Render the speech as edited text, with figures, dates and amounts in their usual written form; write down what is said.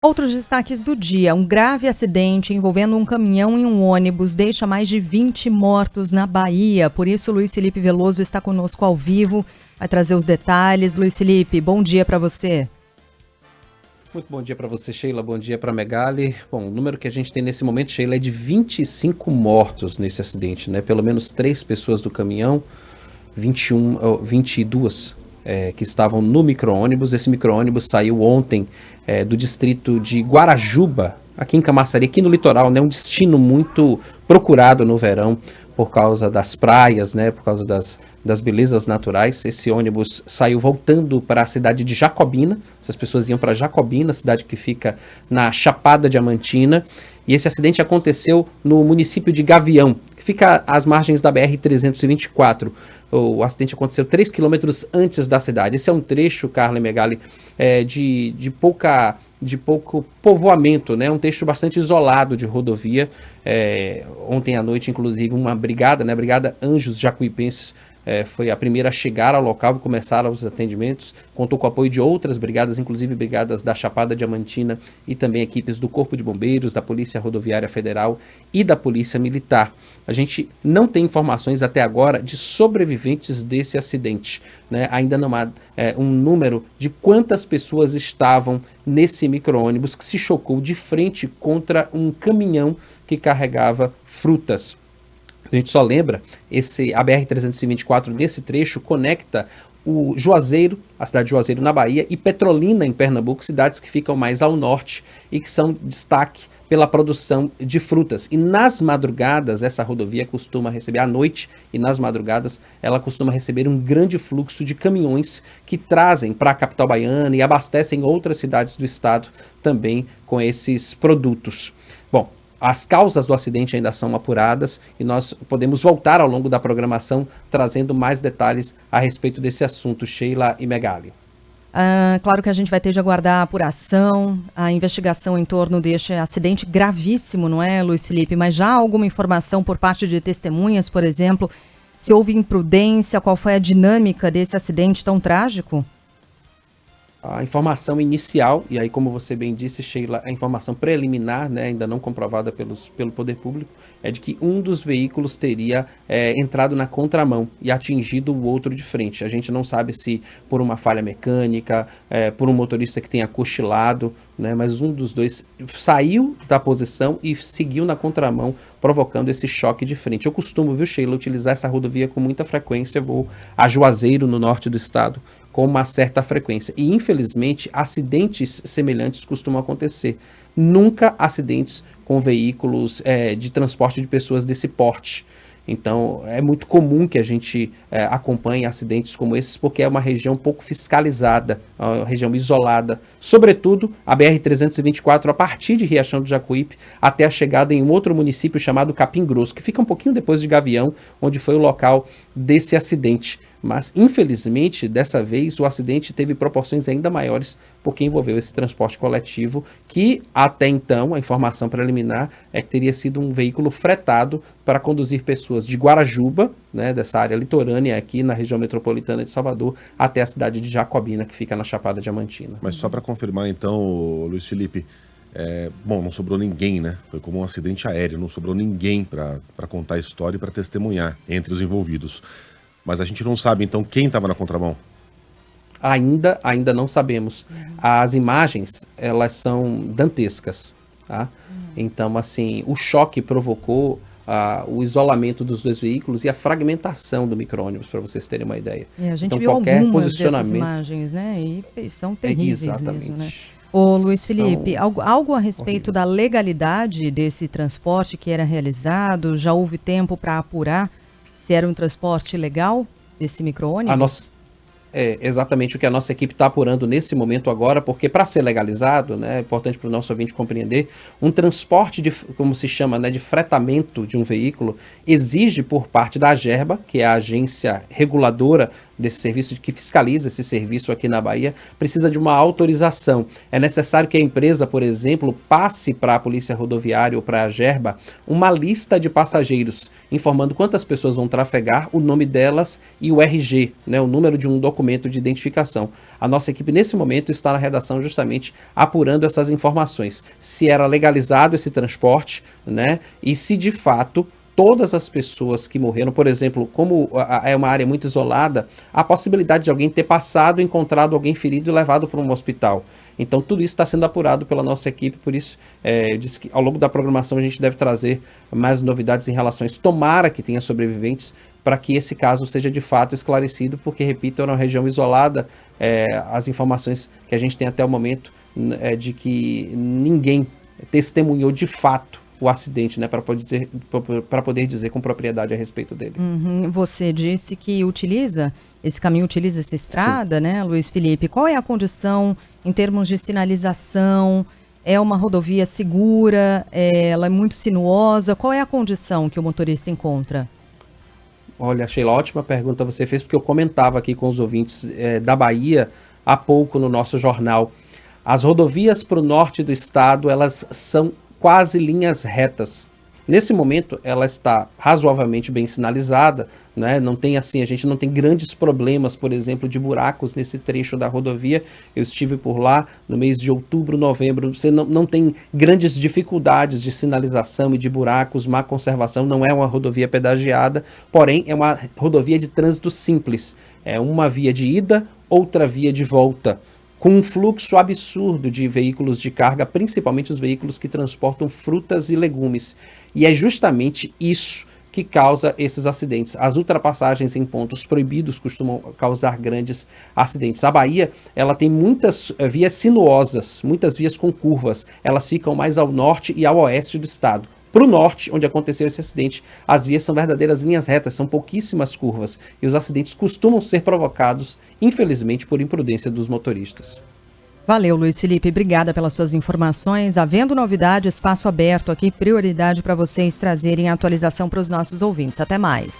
Outros destaques do dia: um grave acidente envolvendo um caminhão e um ônibus deixa mais de 20 mortos na Bahia. Por isso, Luiz Felipe Veloso está conosco ao vivo, vai trazer os detalhes. Luiz Felipe, bom dia para você. Muito bom dia para você, Sheila. Bom dia para Megali. Bom, o número que a gente tem nesse momento, Sheila, é de 25 mortos nesse acidente, né? Pelo menos 3 pessoas do caminhão, 22 que estavam no micro-ônibus. Esse micro-ônibus saiu ontem do distrito de Guarajuba, aqui em Camaçari, aqui no litoral, né? Um destino muito procurado no verão por causa das praias, né? Por causa das belezas naturais. Esse ônibus saiu voltando para a cidade de Jacobina. Essas pessoas iam para Jacobina, cidade que fica na Chapada Diamantina. E esse acidente aconteceu no município de Gavião, que fica às margens da BR-324. O acidente aconteceu 3 quilômetros antes da cidade. Esse é um trecho, Carla e Megali, de pouco povoamento, né? Um trecho bastante isolado de rodovia. Ontem à noite, inclusive, uma brigada, né? A Brigada Anjos Jacuipenses, foi a primeira a chegar ao local e começar os atendimentos. Contou com o apoio de outras brigadas, inclusive brigadas da Chapada Diamantina e também equipes do Corpo de Bombeiros, da Polícia Rodoviária Federal e da Polícia Militar. A gente não tem informações até agora de sobreviventes desse acidente, né? Ainda não há um número de quantas pessoas estavam nesse micro-ônibus que se chocou de frente contra um caminhão que carregava frutas. A gente só lembra, a BR-324 nesse trecho conecta o Juazeiro, a cidade de Juazeiro na Bahia, e Petrolina em Pernambuco, cidades que ficam mais ao norte e que são destaque pela produção de frutas. E nas madrugadas, essa rodovia costuma receber, à noite e nas madrugadas, ela costuma receber um grande fluxo de caminhões que trazem para a capital baiana e abastecem outras cidades do estado também com esses produtos. Bom, as causas do acidente ainda são apuradas e nós podemos voltar ao longo da programação trazendo mais detalhes a respeito desse assunto, Sheila e Megali. Claro que a gente vai ter de aguardar a apuração, a investigação em torno deste acidente gravíssimo, não é, Luiz Felipe? Mas já há alguma informação por parte de testemunhas, por exemplo, se houve imprudência, qual foi a dinâmica desse acidente tão trágico? A informação inicial, e aí como você bem disse, Sheila, a informação preliminar, né, ainda não comprovada pelo poder público, é de que um dos veículos teria entrado na contramão e atingido o outro de frente. A gente não sabe se por uma falha mecânica, por um motorista que tenha cochilado, né, mas um dos dois saiu da posição e seguiu na contramão, provocando esse choque de frente. Eu costumo, viu, Sheila, utilizar essa rodovia com muita frequência. Eu vou a Juazeiro, no norte do estado, com uma certa frequência. E, infelizmente, acidentes semelhantes costumam acontecer. Nunca acidentes com veículos de transporte de pessoas desse porte. Então, é muito comum que a gente acompanhe acidentes como esses, porque é uma região pouco fiscalizada, uma região isolada. Sobretudo, a BR-324, a partir de Riachão do Jacuípe, até a chegada em um outro município chamado Capim Grosso, que fica um pouquinho depois de Gavião, onde foi o local desse acidente. Mas, infelizmente, dessa vez, o acidente teve proporções ainda maiores, porque envolveu esse transporte coletivo, que até então, a informação preliminar é que teria sido um veículo fretado para conduzir pessoas de Guarajuba, né, dessa área litorânea aqui na região metropolitana de Salvador, até a cidade de Jacobina, que fica na Chapada Diamantina. Mas só para confirmar, então, Luiz Felipe, bom, não sobrou ninguém, né? Foi como um acidente aéreo, não sobrou ninguém para contar a história e para testemunhar entre os envolvidos. Mas a gente não sabe, então, quem estava na contramão? Ainda não sabemos. As imagens, elas são dantescas, tá? Então, assim, o choque provocou o isolamento dos dois veículos e a fragmentação do micro-ônibus, para vocês terem uma ideia. A gente então, viu qualquer algumas posicionamento... dessas imagens, né? E são terríveis exatamente. mesmo, né? Ô, Luiz Felipe, São algo a respeito horríveis. da legalidade desse transporte que era realizado? Já houve tempo para apurar se era um transporte legal desse micro-ônibus? Exatamente o que a nossa equipe está apurando nesse momento agora, porque para ser legalizado, né, é importante para o nosso ouvinte compreender, um transporte como se chama, né, de fretamento de um veículo, exige por parte da AGERBA, que é a agência reguladora desse serviço, que fiscaliza esse serviço aqui na Bahia, precisa de uma autorização. É necessário que a empresa, por exemplo, passe para a Polícia Rodoviária ou para a Gerba uma lista de passageiros, informando quantas pessoas vão trafegar, o nome delas e o RG, né, o número de um documento de identificação. A nossa equipe, nesse momento, está na redação justamente apurando essas informações. Se era legalizado esse transporte, né, e se de fato todas as pessoas que morreram, por exemplo, como é uma área muito isolada, a possibilidade de alguém ter passado, encontrado alguém ferido e levado para um hospital. Então tudo isso está sendo apurado pela nossa equipe, por isso eu disse que ao longo da programação a gente deve trazer mais novidades em relação a isso. Tomara que tenha sobreviventes para que esse caso seja de fato esclarecido, porque, repito, é uma região isolada, as informações que a gente tem até o momento é de que ninguém testemunhou de fato o acidente, né, para poder dizer com propriedade a respeito dele. Você disse que esse caminho utiliza essa estrada, sim, né, Luiz Felipe? Qual é a condição em termos de sinalização? É uma rodovia segura? Ela é muito sinuosa? Qual é a condição que o motorista encontra? Olha, Sheila, ótima pergunta você fez, porque eu comentava aqui com os ouvintes da Bahia há pouco no nosso jornal. As rodovias para o norte do estado, elas são quase linhas retas. Nesse momento, ela está razoavelmente bem sinalizada, né? Não tem assim, a gente não tem grandes problemas, por exemplo, de buracos nesse trecho da rodovia. Eu estive por lá no mês de outubro, novembro. Você não tem grandes dificuldades de sinalização e de buracos, má conservação. Não é uma rodovia pedagiada, porém é uma rodovia de trânsito simples. É uma via de ida, outra via de volta, com um fluxo absurdo de veículos de carga, principalmente os veículos que transportam frutas e legumes. E é justamente isso que causa esses acidentes. As ultrapassagens em pontos proibidos costumam causar grandes acidentes. A Bahia, ela tem muitas vias sinuosas, muitas vias com curvas. Elas ficam mais ao norte e ao oeste do estado. Para o norte, onde aconteceu esse acidente, as vias são verdadeiras linhas retas, são pouquíssimas curvas, e os acidentes costumam ser provocados, infelizmente, por imprudência dos motoristas. Valeu, Luiz Felipe, obrigada pelas suas informações. Havendo novidade, espaço aberto aqui, prioridade para vocês trazerem atualização para os nossos ouvintes. Até mais.